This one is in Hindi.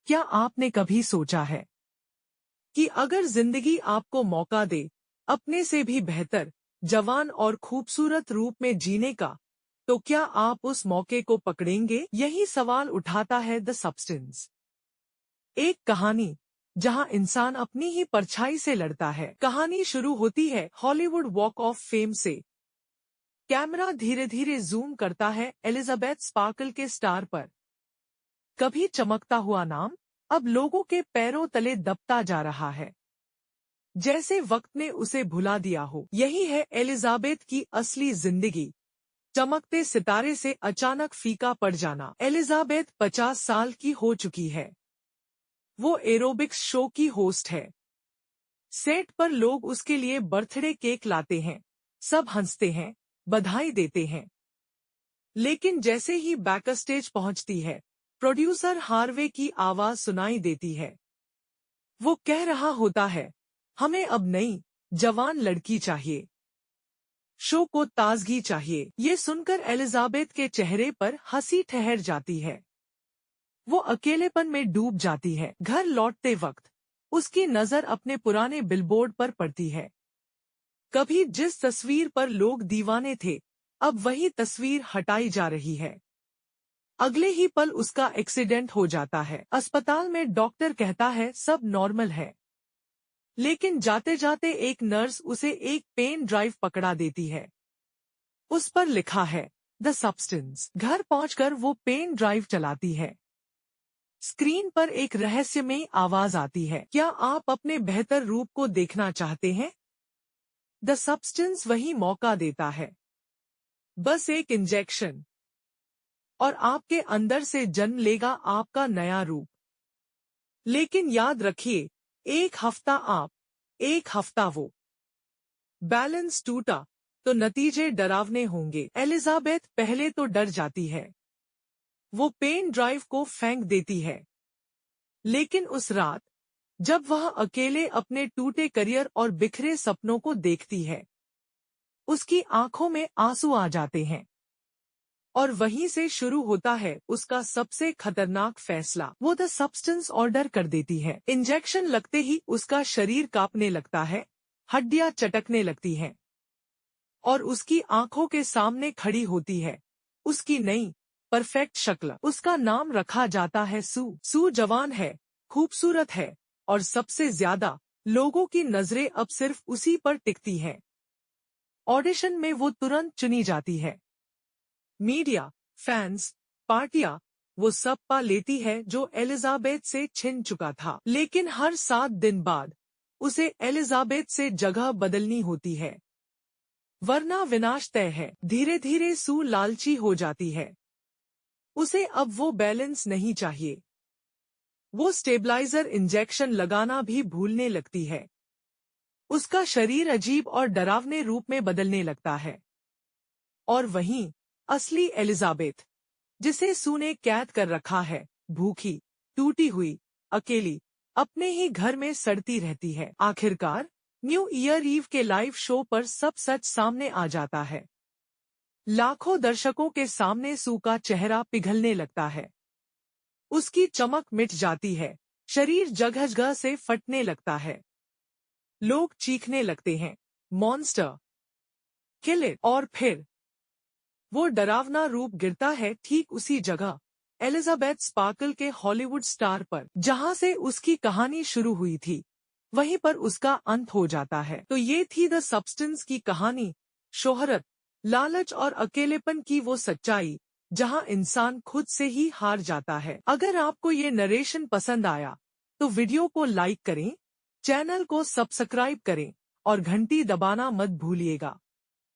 क्या आपने कभी सोचा है कि अगर जिंदगी आपको मौका दे अपने से भी बेहतर, जवान और खूबसूरत रूप में जीने का, तो क्या आप उस मौके को पकड़ेंगे? यही सवाल उठाता है द सब्सटेंस। एक कहानी जहां इंसान अपनी ही परछाई से लड़ता है। कहानी शुरू होती है हॉलीवुड वॉक ऑफ फेम से। कैमरा धीरे धीरे जूम करता है एलिजाबेथ स्पार्कल के स्टार पर। कभी चमकता हुआ नाम अब लोगों के पैरों तले दबता जा रहा है, जैसे वक्त ने उसे भुला दिया हो। यही है एलिजाबेथ की असली जिंदगी, चमकते सितारे से अचानक फीका पड़ जाना। एलिजाबेथ 50 साल की हो चुकी है। वो एरोबिक्स शो की होस्ट है। सेट पर लोग उसके लिए बर्थडे केक लाते हैं, सब हंसते हैं, बधाई देते हैं। लेकिन जैसे ही बैकस्टेज पहुंचती है, प्रोड्यूसर हार्वे की आवाज सुनाई देती है। वो कह रहा होता है, हमें अब नई, जवान लड़की चाहिए, शो को ताजगी चाहिए। ये सुनकर एलिजाबेथ के चेहरे पर हंसी ठहर जाती है। वो अकेलेपन में डूब जाती है। घर लौटते वक्त उसकी नजर अपने पुराने बिलबोर्ड पर पड़ती है। कभी जिस तस्वीर पर लोग दीवाने थे, अब वही तस्वीर हटाई जा रही है। अगले ही पल उसका एक्सीडेंट हो जाता है। अस्पताल में डॉक्टर कहता है सब नॉर्मल है, लेकिन जाते जाते एक नर्स उसे एक पेन ड्राइव पकड़ा देती है। उस पर लिखा है द सब्सटेंस। घर पहुंचकर वो पेन ड्राइव चलाती है। स्क्रीन पर एक रहस्यमयी आवाज आती है, क्या आप अपने बेहतर रूप को देखना चाहते हैं? द सब्सटेंस वही मौका देता है, बस एक इंजेक्शन, और आपके अंदर से जन्म लेगा आपका नया रूप। लेकिन याद रखिए, एक हफ्ता आप, एक हफ्ता वो। बैलेंस टूटा तो नतीजे डरावने होंगे। एलिजाबेथ पहले तो डर जाती है। वो पेन ड्राइव को फेंक देती है। लेकिन उस रात, जब वह अकेले अपने टूटे करियर और बिखरे सपनों को देखती है, उसकी आंखों में आंसू आ जाते हैं। और वहीं से शुरू होता है उसका सबसे खतरनाक फैसला। वो द सब्सटेंस ऑर्डर कर देती है। इंजेक्शन लगते ही उसका शरीर कांपने लगता है, हड्डियां चटकने लगती हैं, और उसकी आंखों के सामने खड़ी होती है उसकी नई, परफेक्ट शक्ल। उसका नाम रखा जाता है सू। सू जवान है, खूबसूरत है, और सबसे ज्यादा लोगों की नजरें अब सिर्फ उसी पर टिकती हैं। ऑडिशन में वो तुरंत चुनी जाती है। मीडिया, फैंस, पार्टियां, वो सब पा लेती है जो एलिजाबेथ से छिन चुका था। लेकिन हर 7 दिन बाद उसे एलिजाबेथ से जगह बदलनी होती है, वरना विनाश तय है। धीरे धीरे सू लालची हो जाती है। उसे अब वो बैलेंस नहीं चाहिए। वो स्टेबलाइजर इंजेक्शन लगाना भी भूलने लगती है। उसका शरीर अजीब और डरावने रूप में बदलने लगता है। और वहीं असली एलिजाबेथ, जिसे सू ने कैद कर रखा है, भूखी, टूटी हुई, अकेली, अपने ही घर में सड़ती रहती है। आखिरकार न्यू ईयर ईव के लाइव शो पर सब सच सामने आ जाता है। लाखों दर्शकों के सामने सू का चेहरा पिघलने लगता है। उसकी चमक मिट जाती है, शरीर जगह जगह से फटने लगता है। लोग चीखने लगते हैं, मॉन्स्टर, किल इट। और फिर वो डरावना रूप गिरता है ठीक उसी जगह, एलिजाबेथ स्पार्कल के हॉलीवुड स्टार पर। जहां से उसकी कहानी शुरू हुई थी, वहीं पर उसका अंत हो जाता है। तो ये थी द सब्सटेंस की कहानी। शोहरत, लालच और अकेलेपन की वो सच्चाई, जहां इंसान खुद से ही हार जाता है। अगर आपको ये नरेशन पसंद आया, तो वीडियो को लाइक करें, चैनल को सब्सक्राइब करें, और घंटी दबाना मत भूलिएगा।